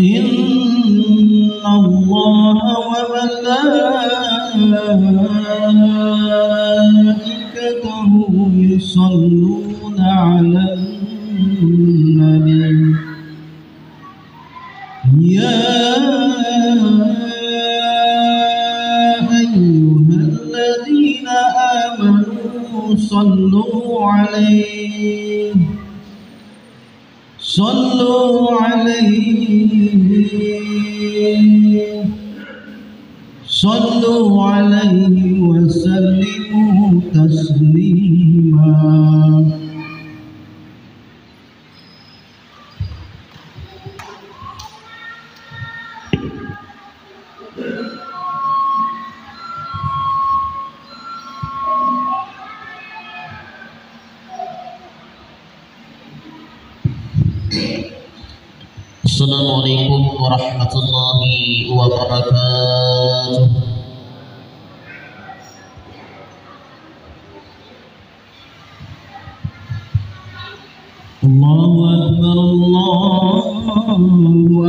إن الله وملائكته يصلون على النبي يا أيها الذين آمنوا صلوا عليه وسلموا تسليما. Assalamualaikum warahmatullahi wabarakatuh. Allahu Akbar, Allahu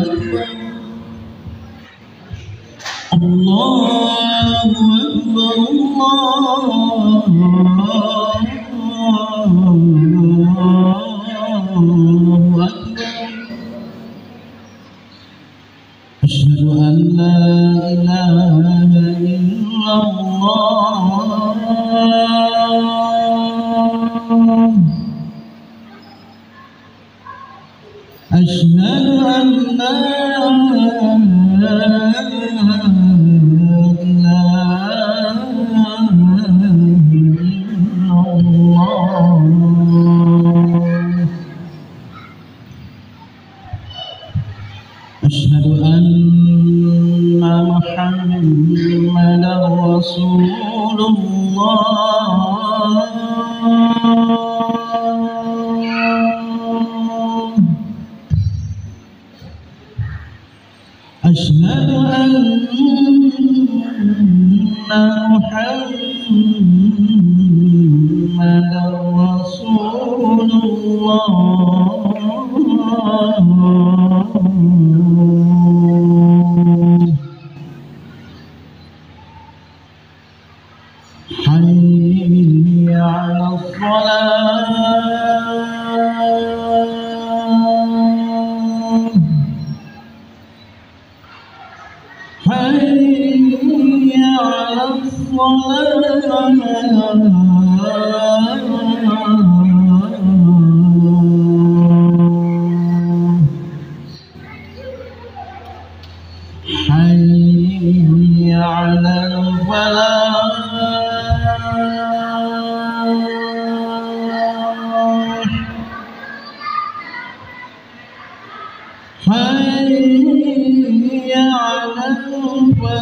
Akbar, Allahu Akbar, Allahu Akbar. Asyhadu an la ilaha illallah. Asyhadu an la ilaha illallah. Asyhadu anna Muhammadan Rasulullah. Asyhadu anna Muhammadan Rasulullah. Hayya 'alas salat. Hayya 'alas salat. Hayya 'alal falah. Hayya 'alal falah.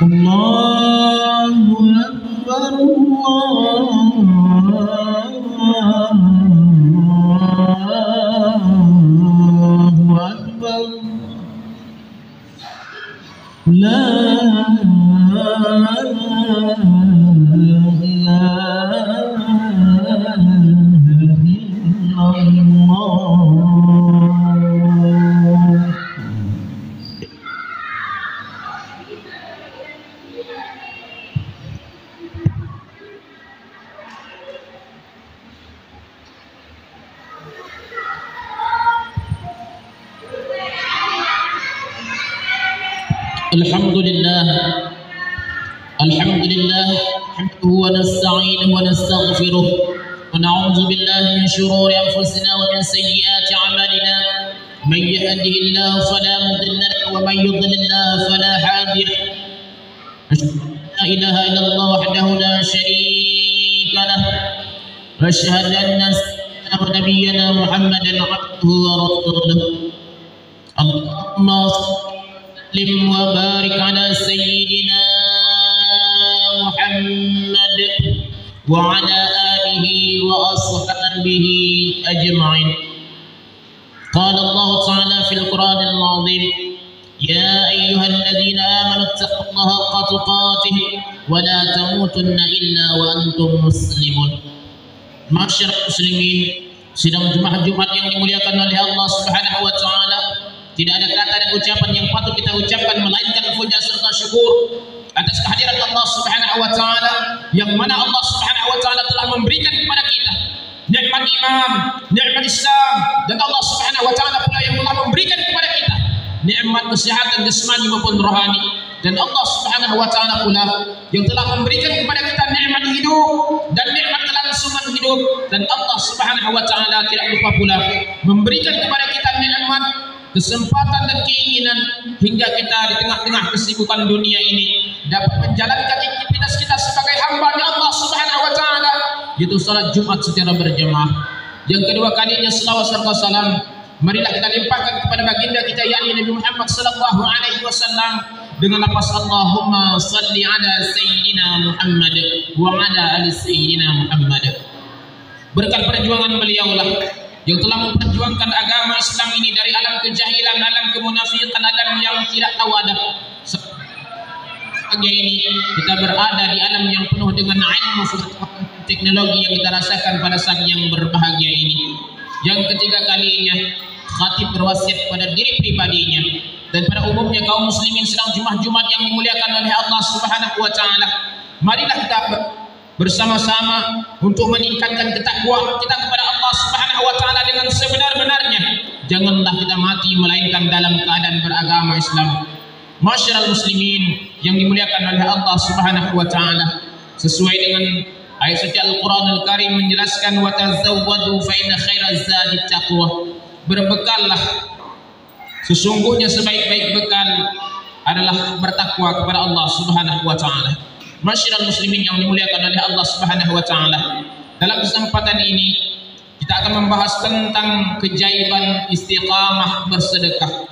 Allahu Akbar, Allahu Akbar. La ilaha illallah. Alhamdulillah hamduhu wa nasta'inuhu wa nastaghfiruh wa na'udzu billahi min shururi anfusina wa min sayyiati a'malina man yahdihillahu fala mudilla lahu wa man yudlillahu fala hadiya lahu. La ilaha illallah wahdahu la syarika lahu wa asyhadu anna nabiyyana Muhammadan 'abduhu wa rasuluh. Allahumma sallim wa barik ala sayyidina Muhammad wa ala alihi wa ashabihi ajma'in. Qala Allah ta'ala fil Qur'anil 'azim, ya ayyuhal الذين آمنوا اتقوا الله حق تقاته ولا تموتن إلا وأنتم مسلمون. Masyarakat muslimin, sidang Jumat yang dimuliakan oleh Allah Subhanahu wa taala, tidak ada kata dan ucapan yang patut kita ucapkan melainkan puja serta syukur atas kehadiran Allah Subhanahu wa taala, yang mana Allah Subhanahu wa taala telah memberikan kepada kita nikmat iman, nikmat Islam, dan Allah Subhanahu wa taala pula yang telah memberikan kepada kita nikmat kesehatan jasmani maupun rohani, dan Allah Subhanahu wa taala pula yang telah memberikan kepada kita nikmat hidup dan nikmat kelangsungan hidup, dan Allah Subhanahu wa taala tidak lupa pula memberikan kepada kita nikmat kesempatan dan keinginan hingga kita di tengah-tengah kesibukan dunia ini dapat menjalankan aktivitas kita sebagai hamba-Nya Allah Subhanahu wa taala, yaitu salat Jumat secara berjamaah. Yang kedua kalinya selawat serta salam marilah kita limpahkan kepada baginda kita yakni Nabi Muhammad sallallahu alaihi wasallam dengan lafaz Allahumma salli ala sayyidina Muhammad wa ala ali sayyidina Muhammad. Berkat perjuangan beliau lah yang telah memperjuangkan agama Islam ini dari alam kejahilan, alam kemunafikan, alam yang tidak tahu adab. Sebagai ini kita berada di alam yang penuh dengan ilmu, teknologi yang kita rasakan pada saat yang berbahagia ini. Yang ketiga kalinya khatib berwasiat pada diri pribadinya dan pada umumnya kaum muslimin sedang Jumat yang dimuliakan oleh Allah Subhanahu wa taala. Marilah kita bersama-sama untuk meningkatkan ketakwaan kita kepada Allah Subhanahu wa taala dengan sebenar-benarnya. Janganlah kita mati melainkan dalam keadaan beragama Islam. Masyarul muslimin yang dimuliakan oleh Allah Subhanahu wa taala, sesuai dengan ayat suci Al-Quranul Karim menjelaskan wa tazawwadu fa inna khairaz zadi taqwa. Berbekallah, sesungguhnya sebaik-baik bekal adalah bertakwa kepada Allah Subhanahu wa taala. Masyarul muslimin yang dimuliakan oleh Allah Subhanahu wa taala, dalam kesempatan ini kita akan membahas tentang keajaiban istiqamah bersedekah.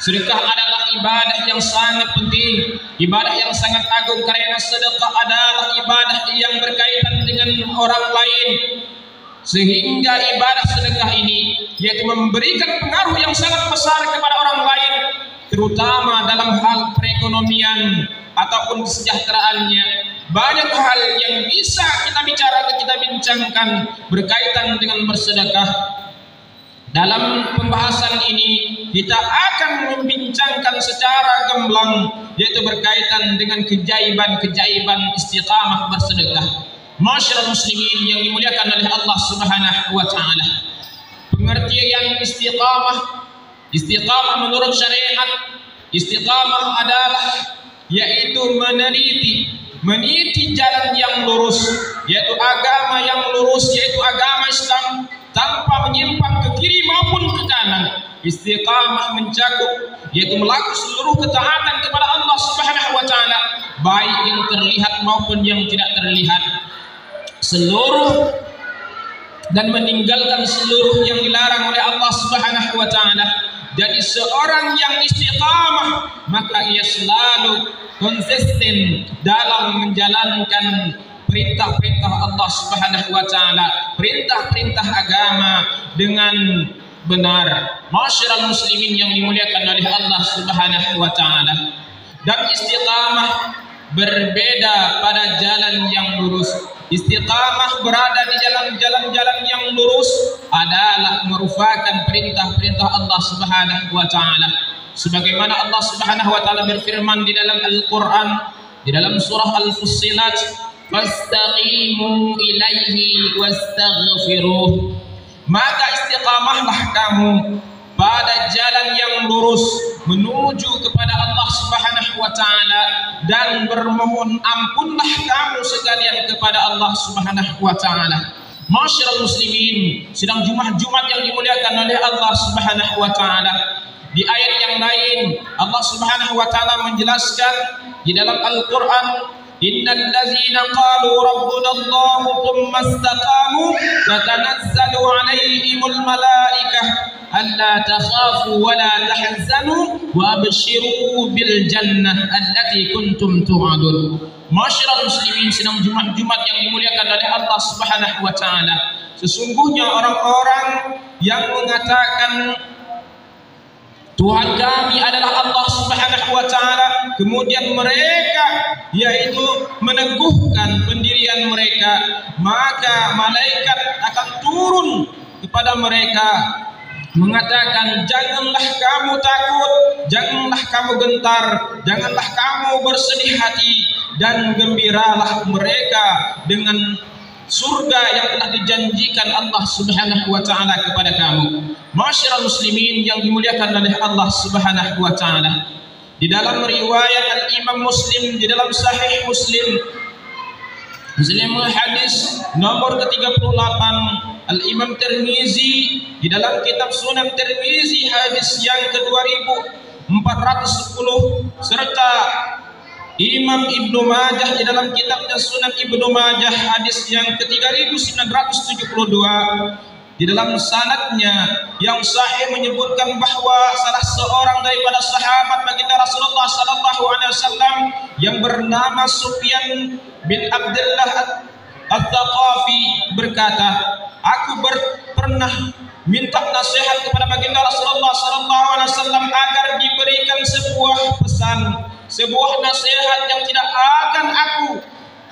Sedekah adalah ibadah yang sangat penting, ibadah yang sangat agung, karena sedekah adalah ibadah yang berkaitan dengan orang lain, sehingga ibadah sedekah ini yaitu memberikan pengaruh yang sangat besar kepada orang lain, terutama dalam hal perekonomian ataupun kesejahteraannya. Banyak hal yang bisa kita bicarakan, kita bincangkan berkaitan dengan bersedekah. Dalam pembahasan ini kita akan membincangkan secara gamblang, yaitu berkaitan dengan keajaiban istiqamah bersedekah. Masyarul muslimin yang dimuliakan oleh Allah Subhanahu wa taala, pengertian istiqamah menurut syariat, istiqamah adalah yaitu meniti jalan yang lurus, yaitu agama yang lurus, yaitu agama Islam, tanpa menyimpang ke kiri maupun ke kanan. Istiqamah mencakup yaitu melakukan seluruh ketaatan kepada Allah Subhanahu wa taala, baik yang terlihat maupun yang tidak terlihat, seluruh, dan meninggalkan seluruh yang dilarang oleh Allah Subhanahu wa taala. Jadi seorang yang istiqamah maka ia selalu konsisten dalam menjalankan perintah-perintah Allah Subhanahu wa taala, perintah-perintah agama dengan benar. Masyarul muslimin yang dimuliakan oleh Allah Subhanahu wa taala, dan istiqamah berbeda pada jalan yang lurus. Istiqamah berada di jalan-jalan yang lurus adalah merupakan perintah-perintah Allah Subhanahu wa taala, sebagaimana Allah Subhanahu wa taala berfirman di dalam Al-Qur'an, di dalam surah Al-Fussilat, fastaqimu ilaihi wastaghfiruh. Maka istiqamahlah kamu pada jalan yang lurus menuju kepada Allah Subhanahu wa taala, dan bermohon ampunlah kamu sekalian kepada Allah Subhanahu wa taala. Masyarul muslimin, sidang Jumat yang dimuliakan oleh Allah Subhanahu wa taala, di ayat yang lain Allah Subhanahu wa taala menjelaskan di dalam Al-Qur'an, innal ladzina qalu rabbuna Allah thumma istaqamu tatanazzalu 'alaihimul malaikah alla takhafu wa la tahzanu wa abshiru bil jannah allati kuntum tu'adun. Masyarul muslimin, sedang Jumat yang dimuliakan oleh Allah Subhanahu wa taala, sesungguhnya orang-orang yang mengatakan Tuhan kami adalah Allah Subhanahu wa taala, kemudian mereka yaitu meneguhkan pendirian mereka, maka malaikat akan turun kepada mereka mengatakan, janganlah kamu takut, janganlah kamu gentar, janganlah kamu bersedih hati, dan gembiralah mereka dengan surga yang telah dijanjikan Allah Subhanahu wa taala kepada kamu. Masyarul muslimin yang dimuliakan oleh Allah Subhanahu wa taala, di dalam riwayat Al-Imam Muslim, di dalam Sahih Muslim hadis nomor ke-38, Al-Imam Tirmizi di dalam kitab Sunan Tirmizi hadis yang ke-2410, serta Imam Ibnu Majah di dalam kitabnya Sunan Ibnu Majah hadis yang ke-3972, di dalam sanadnya yang sahih menyebutkan bahwa salah seorang daripada sahabat baginda Rasulullah sallallahu alaihi wasallam yang bernama Sufyan bin Abdullah Al-Thaqafi berkata, aku pernah minta nasihat kepada baginda Rasulullah sallallahu alaihi wasallam agar diberikan sebuah pesan, sebuah nasihat yang tidak akan aku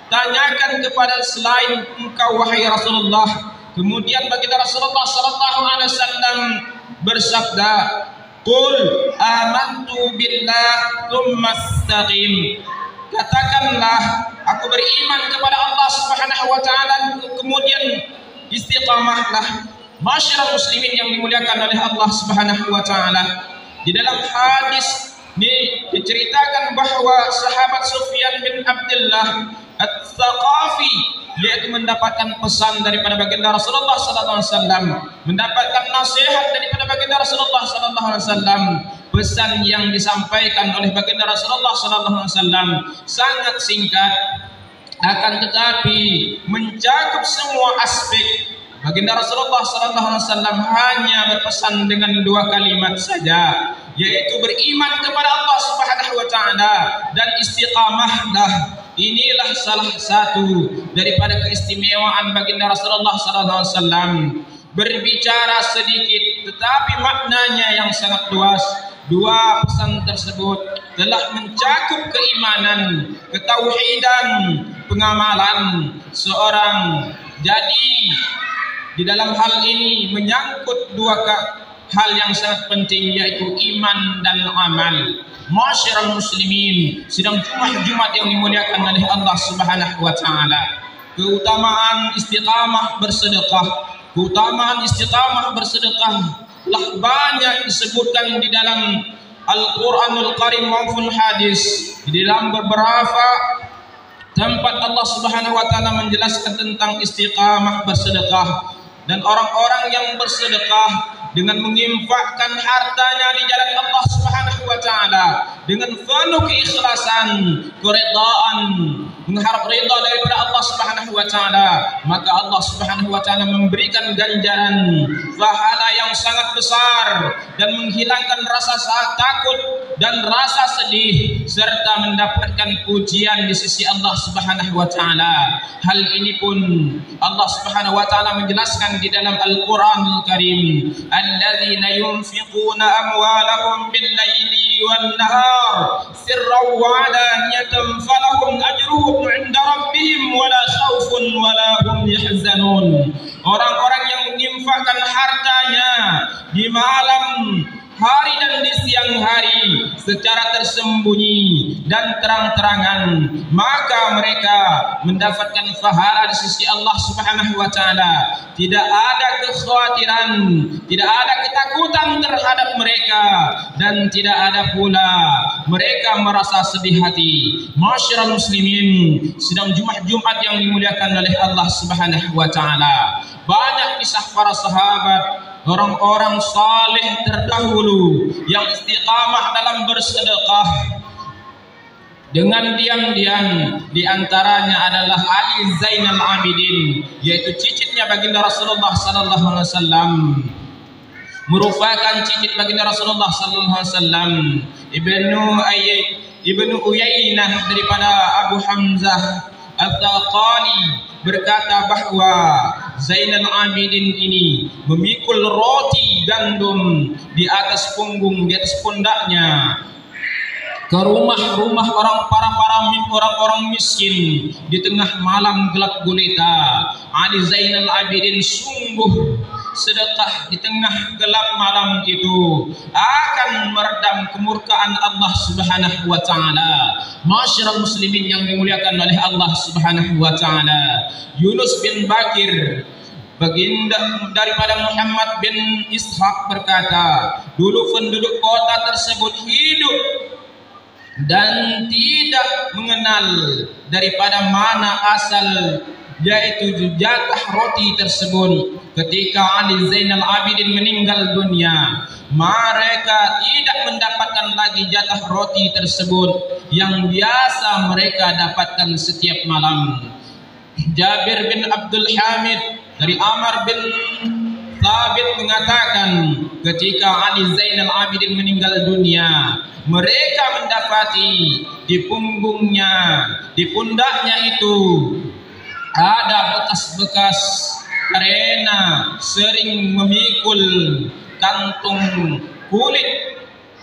tanyakan kepada selain engkau wahai Rasulullah. Kemudian baginda Rasulullah sallallahu alaihi wasallam bersabda, "Qul amantu billah tsumma istaqim." Katakanlah, aku beriman kepada Allah Subhanahu wa taala, kemudian istiqamahlah. Masyarul muslimin yang dimuliakan oleh Allah Subhanahu wa taala, di dalam hadis diceritakan bahwa sahabat Sufyan bin Abdullah Al-Thaqafi yaitu mendapatkan pesan daripada baginda Rasulullah sallallahu alaihi wasallam, mendapatkan nasihat daripada baginda Rasulullah sallallahu alaihi wasallam. Pesan yang disampaikan oleh baginda Rasulullah sallallahu alaihi wasallam sangat singkat, akan tetapi mencakup semua aspek. Baginda Rasulullah sallallahu alaihi wasallam hanya berpesan dengan dua kalimat saja, yaitu beriman kepada Allah Subhanahu wa taala dan istiqamahlah. Inilah salah satu daripada keistimewaan baginda Rasulullah sallallahu alaihi wasallam. Berbicara sedikit tetapi maknanya yang sangat luas. Dua pesan tersebut telah mencakup keimanan, ketauhidan, pengamalan seorang. Jadi di dalam hal ini menyangkut dua hal yang sangat penting, yaitu iman dan amal. Masyarul muslimin, sidang Jumat yang dimuliakan oleh Allah Subhanahu wa taala, keutamaan istiqamah bersedekah, keutamaan istiqamah bersedekah telah banyak disebutkan di dalam Al-Qur'anul Karim maupun hadis. Di dalam beberapa tempat Allah Subhanahu wa taala menjelaskan tentang istiqamah bersedekah, dan orang-orang yang bersedekah dengan menginfakkan hartanya di jalan Allah Subhanahu wa taala dengan penuh keikhlasan, keredaan, mengharap ridha daripada Allah Subhanahu wa taala, maka Allah Subhanahu wa taala memberikan ganjaran pahala yang sangat besar dan menghilangkan rasa takut dan rasa sedih, serta mendapatkan pujian di sisi Allah Subhanahu wa taala. Hal ini pun Allah Subhanahu wa taala menjelaskan di dalam Al-Qur'anul Karim, alladzina yunfiquna amwalahum bil-laili wan-nahar sirran wa 'alaniyatan falahum ajruhum 'inda rabbihim wala khaufun wala hum yahzanun. Orang-orang yang menginfakkan hartanya di malam hari dan di siang hari secara tersembunyi dan terang-terangan, maka mereka mendapatkan pahala di sisi Allah Subhanahu wa taala. Tidak ada kekhawatiran, tidak ada ketakutan terhadap mereka, dan tidak ada pula mereka merasa sedih hati. Masyarul muslimin, sidang Jumat yang dimuliakan oleh Allah Subhanahu wa taala, banyak kisah para sahabat, orang-orang saleh terdahulu yang istiqamah dalam bersedekah dengan diam-diam. Di antaranya adalah Ali Zainal Abidin, yaitu cicitnya baginda Rasulullah sallallahu alaihi wasallam, merupakan cicit baginda Rasulullah sallallahu alaihi wasallam. Ibnu Uyainah daripada Abu Hamzah Al-Thaqali berkata bahwa Zainal Abidin ini memikul roti gandum di atas punggung, di atas pundaknya. ke rumah-rumah orang-orang miskin di tengah malam gelap gulita. Ali Zainal Abidin sungguh sedekah di tengah gelap malam itu akan meredam kemurkaan Allah Subhanahu wa taala. Masyarakat muslimin yang dimuliakan oleh Allah Subhanahu wa taala, Yunus bin Bakir baginda daripada Muhammad bin Ishaq berkata, dulu penduduk kota tersebut hidup dan tidak mengenal daripada mana asal yaitu jatah roti tersebut. Ketika Ali Zainal Abidin meninggal dunia, mereka tidak mendapatkan lagi jatah roti tersebut yang biasa mereka dapatkan setiap malam. Jabir bin Abdul Hamid dari Amr bin Thabit mengatakan, ketika Ali Zainal Abidin meninggal dunia, mereka mendapati di punggungnya, di pundaknya itu ada bekas-bekas karena sering memikul kantung kulit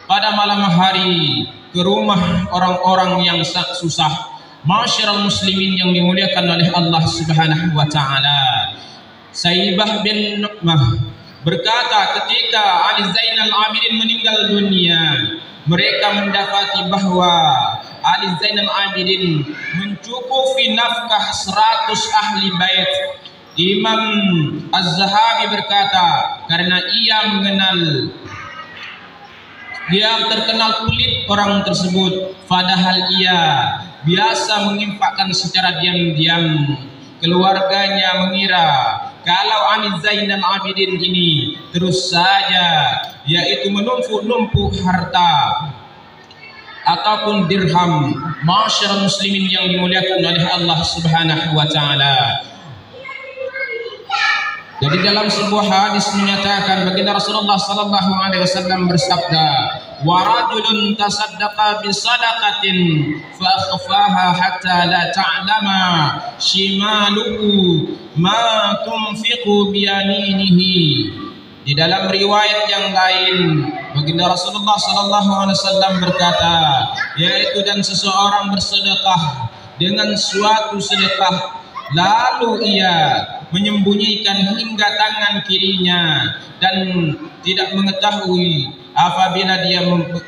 pada malam hari ke rumah orang-orang yang susah. Masyarakat muslimin yang dimuliakan oleh Allah Subhanahu wa taala, Saibah bin Nu'mah berkata, ketika Ali Zainal Abidin meninggal dunia, mereka mendapati bahwa Ali Zainal Abidin mencukupi nafkah 100 ahli bait. Imam Az-Zahabi berkata, karena dia terkenal pelit orang tersebut, padahal ia biasa menginfakkan secara diam-diam. Keluarganya mengira kalau Ali Zainal Abidin ini terus saja yaitu menumpuk-numpuk harta ataupun dirham. Masyarakat muslimin yang dimuliakan oleh Allah Subhanahu wa taala, jadi dalam sebuah hadis menyatakan, baginda Rasulullah sallallahu alaihi wasallam bersabda, wa rajulun tasaddaqa bi sadaqatin fa akhfaha hatta la ta'lama shimaluhu ma tunfiqu bi yaminihi. Di dalam riwayat yang lain, baginda Rasulullah sallallahu alaihi wasallam berkata, yaitu dan seseorang bersedekah dengan suatu sedekah, lalu ia menyembunyikan hingga tangan kirinya dan tidak mengetahui apabila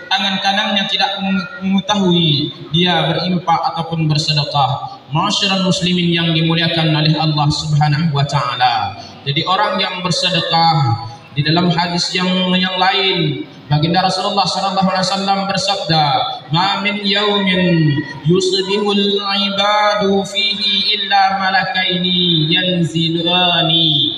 tangan kanannya tidak mengetahui dia berinfak ataupun bersedekah. Masyarakat muslimin yang dimuliakan oleh Allah Subhanahu wa taala, jadi orang yang bersedekah, di dalam hadis yang lain baginda Rasulullah sallallahu alaihi wasallam bersabda, "Ma min yaumin yusbihul ibadu fihi illa malakaini yanzilani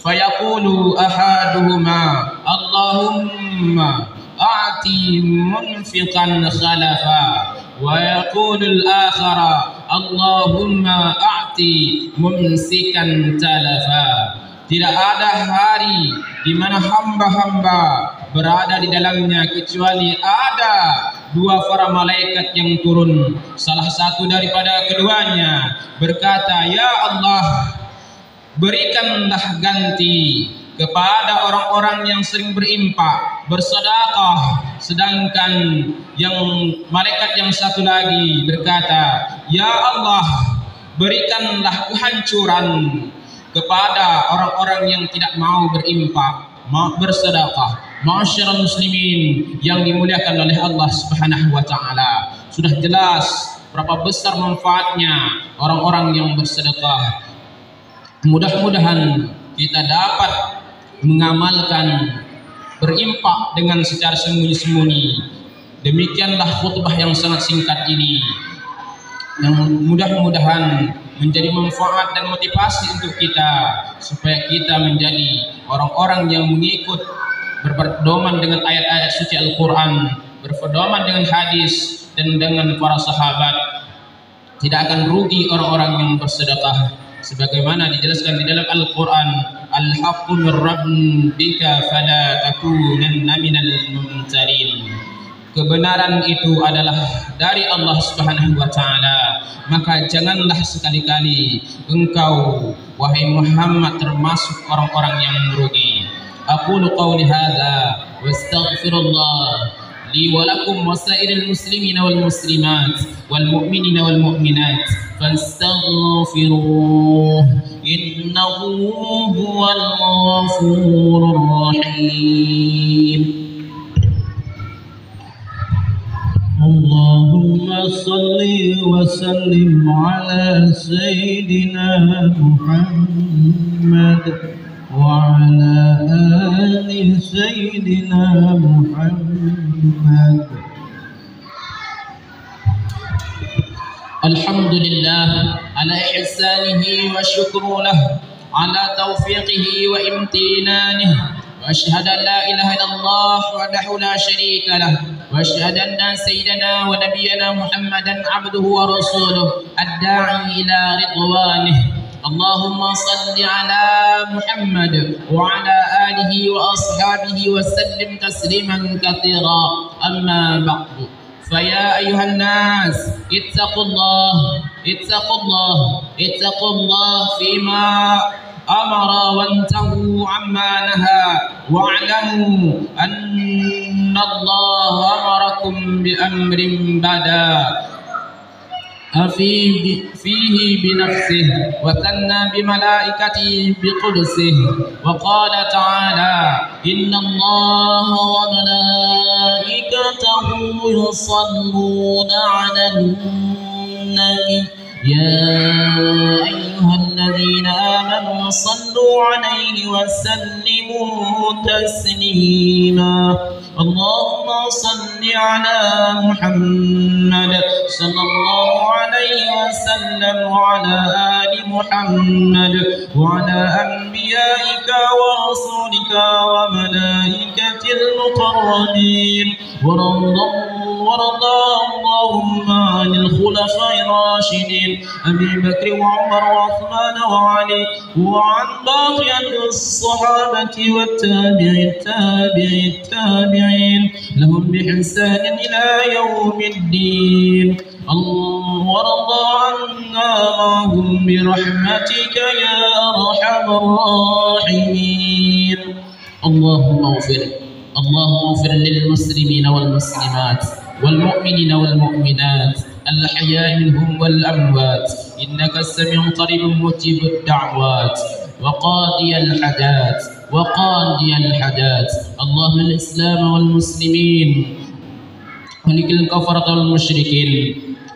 fayaqulu ahaduhuma Allahumma a'ti munfiqan khalafa wa yaqulu al-akhara Allahumma a'ti mumsikan talafa." Tidak ada hari di mana hamba-hamba berada di dalamnya kecuali ada dua para malaikat yang turun. Salah satu daripada keduanya berkata, "Ya Allah, berikanlah ganti kepada orang-orang yang sering berimpak, bersedekah." Sedangkan yang malaikat yang satu lagi berkata, "Ya Allah, berikanlah kehancuran kepada orang-orang yang tidak mau berimpak, mau bersedekah." Masyarakat muslimin yang dimuliakan oleh Allah Subhanahu wa taala, sudah jelas berapa besar manfaatnya orang-orang yang bersedekah. Mudah-mudahan kita dapat mengamalkan berimpak dengan secara sembunyi-sembunyi. Demikianlah khutbah yang sangat singkat ini, yang mudah-mudahan menjadi manfaat dan motivasi untuk kita, supaya kita menjadi orang-orang yang mengikut, berpedoman dengan ayat-ayat suci Al-Quran, berpedoman dengan hadis dan dengan para sahabat. Tidak akan rugi orang-orang yang bersedekah, sebagaimana dijelaskan di dalam Al-Quran, "Al-haqqu min rabbika fala takunanna minal mumtarin." Kebenaran itu adalah dari Allah Subhanahu wa taala, maka janganlah sekali-kali engkau wahai Muhammad termasuk orang-orang yang merugi. Aqulu qawli hadza wa astaghfirullah لي ولكم وسائر المسلمين والمسلمات والمؤمنين والمؤمنات فاستغفروه إنه هو الغفور الرحيم. اللهم صل وسلم على سيدنا محمد وعلى آل سيدنا محمد. الحمد لله على إحسانه والشكر له على توفيقه وامتنانه، وأشهد أن لا إله إلا الله وحده لا شريك له، وأشهد أن سيدنا ونبينا محمدا عبده ورسوله الداعي إلى رضوانه. اللهم صل على محمد وعلى آله وأصحابه وسلم تسليما كثيرا. أما بعد، فيا أيها الناس اتقوا الله اتقوا الله اتقوا الله فيما أمر وانتهوا عما نهى، واعلموا أن الله أمركم بأمر بدا فيه بنفسه وثنى بملائكته بقدسه، وقال تعالى: إن الله وملائكته يصلون على النبي يا أيها الذين آمنوا صلوا عليه وسلموا تسليما. اللهم صل على محمد صلى الله عليه وسلم وعلى آل محمد وعلى أنبيائك ورسولك وملائكة المقربين، ورضى اللهم عن الخلفاء الراشدين أبي بكر وعمر وعثمان وعلي، وعن باقية الصحابة والتابعين لهم بإحسان إلى يوم الدين. ورضى عنا معهم برحمتك يا أرحم الراحمين. اللهم اغفر للمسلمين والمسلمات والمؤمنين والمؤمنات الأحياء منهم والأموات، إنك السميع قريب مجيب الدعوات وقاضي الحاجات. اللهم الإسلام والمسلمين ونكل الكفرة والمشركين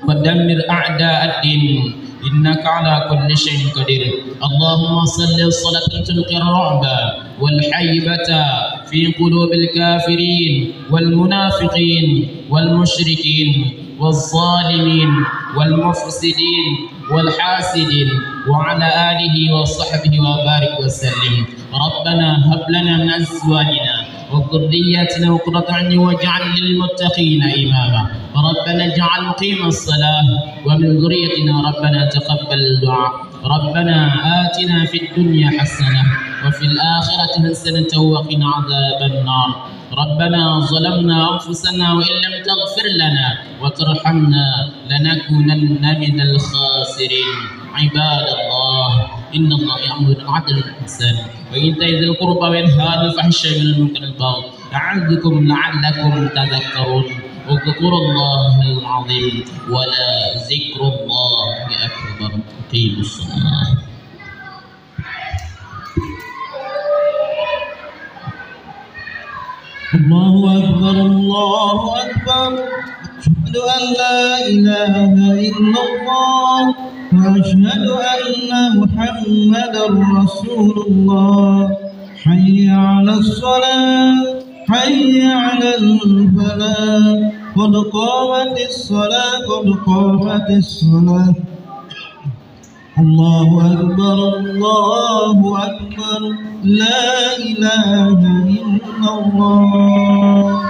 ودمر أعداء الدين، إنك على كل شيء قدير. اللهم صل صلاة تلقي الرعب والحيبة في قلوب الكافرين والمنافقين والمشركين والظالمين والمفسدين والحاسدين، وعلى آله وصحبه وبارك وسلم. ربنا هب لنا من أزواجنا وذرياتنا قرة أعين واجعل للمتقين إماما. ربنا اجعل مقيم الصلاة ومن ذريتنا ربنا تقبل الدعاء. ربنا آتنا في الدنيا حسنة وفي الآخرة حسنة وقنا عذاب النار. ربنا ظلمنا أنفسنا وإن لم تغفر لنا وترحمنا لنكونن من الخاسرين. عباد الله، إن الله يأمر بالعدل والإحسان وإيتاء ذي القربى وينهى عن الفحشاء والمنكر والبغي يعظكم لعلكم تذكرون. اذكروا الله العظيم ولا ذكر الله أكبر. أقيموا الصلاة. الله أكبر الله أكبر. أشهد أن لا إله إلا الله وأشهد أن محمدا رسول الله. حي على الصلاة حي على الفلاح قد قامت الصلاة قد قامت الصلاة. الله أكبر الله أكبر لا إله إلا الله.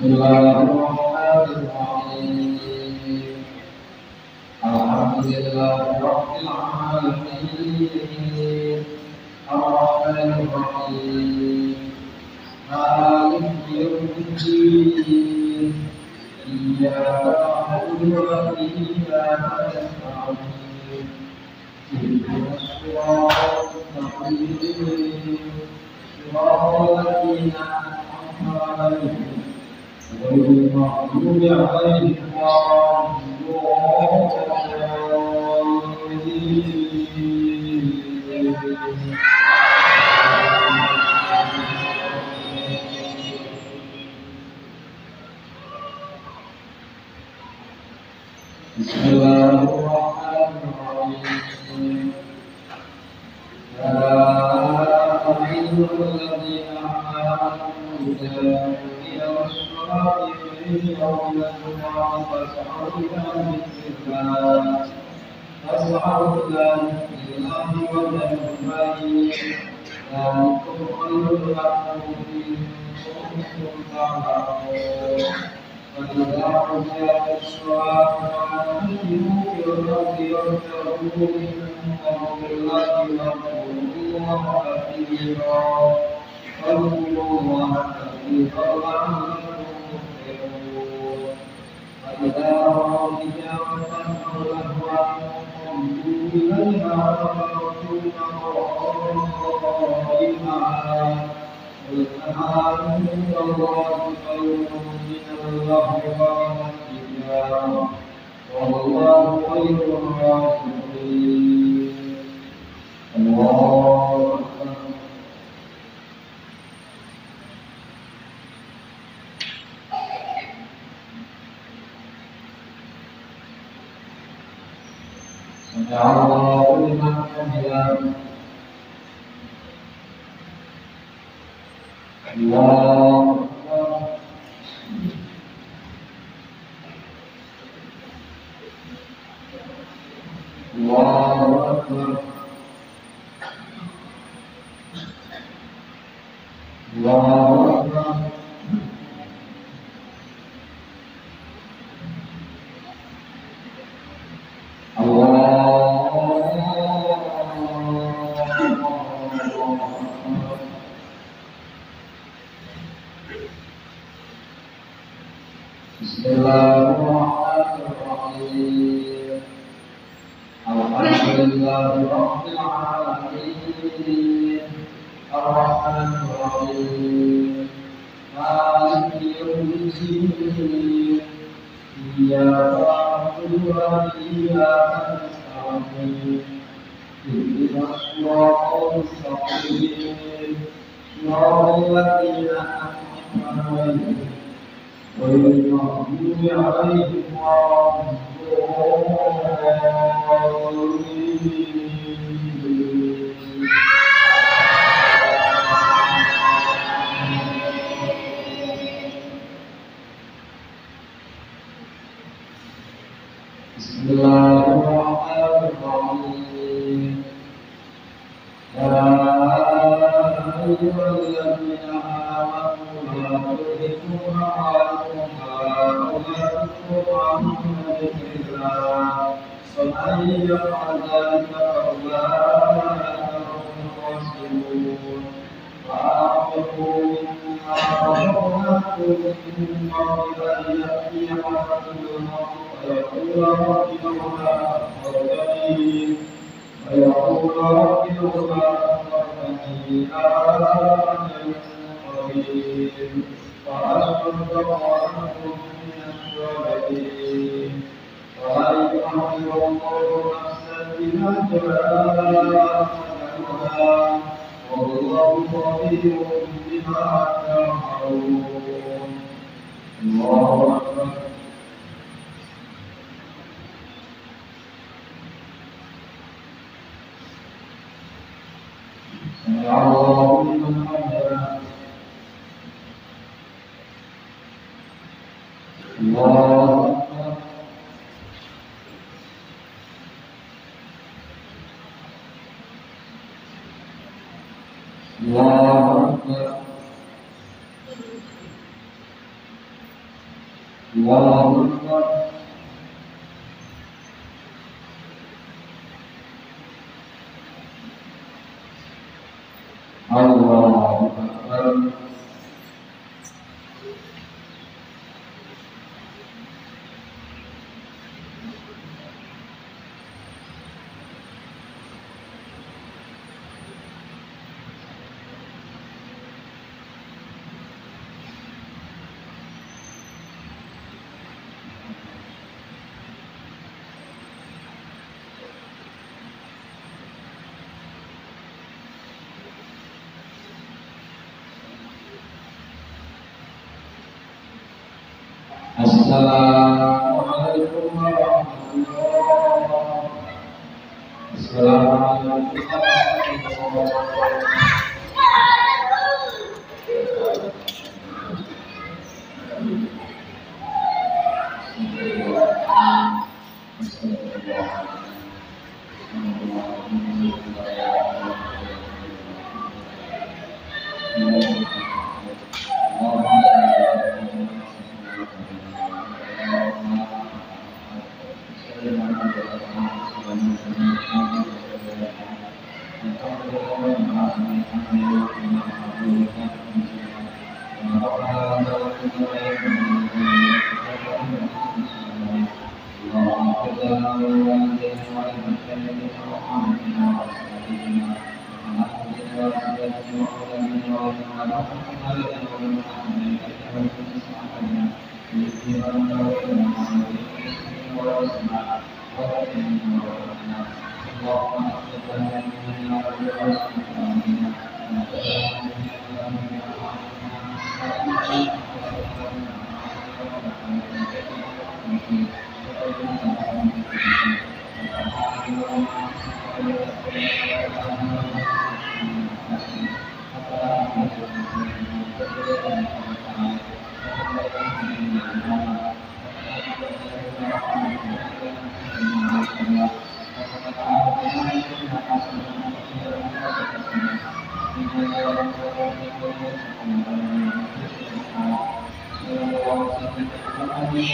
الله الرحمن الرحيم الحمد لله رب العالمين الرحمن الرحيم مالك يوم الدين إياك نعبد وإياك نستعين اهدنا الصراط المستقيم صراط الذين أنعمت عليهم غير المغضوب عليهم بسم الله الرحمن الرحيم يا أيها الذين آمنوا إذا نودي للصلاة من يوم الجمعة فاسعوا إلى ذكر الله وذروا البيع ذلكم خير لكم إن كنتم تعلمون فإذا قضيت الصلاة فانتشروا في الأرض وابتغوا من فضل الله واذكروا الله كثيرا لعلكم تفلحون فإذا رأوا تجارة أو لهوا انفضوا إليها وتركوك قائما قل أعلم الله خير من اللهو ومن التجارة والله خير الرازقين الله أكبر سمع الله لمن حمده الله أكبر الله أكبر الله أكبر بسم الله الرحمن الرحيم الحمد لله رب العالمين الرحمن الرحيم مالك يوم الدين إياك نعبد وإياك نستعين اهدنا الصراط المستقيم صراط الذين أنعمت عليهم غير المغضوب عليهم بسم الله الرحمن الرحيم يا أيها الذين آمنوا لا تلهكم أموالكم ولا أولادكم عن ذكر الله ومن يفعل ذلك فأولئك هم الخاسرون وأنفقوا مما رزقناكم من قبل أن يأتي أحدكم الموت فيقول رب لولا أخرتني إلى أجل قريب فأصدق وأكن من الصالحين ولن يؤخر الله نفسا إذا جاء أجلها والله خبير بما تعملون الله أكبر سمع الله لمن حمده الله أكبر الله أكبر Allahu Akbar. Assalamualaikum warahmatullahi wabarakatuh.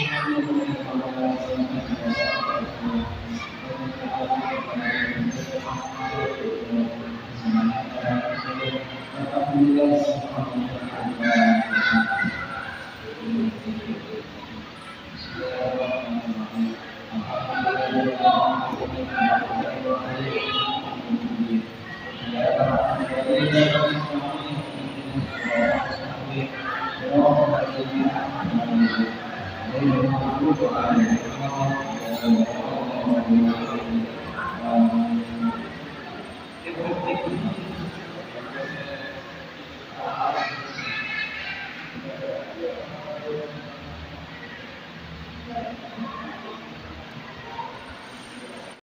Assalamualaikum warahmatullahi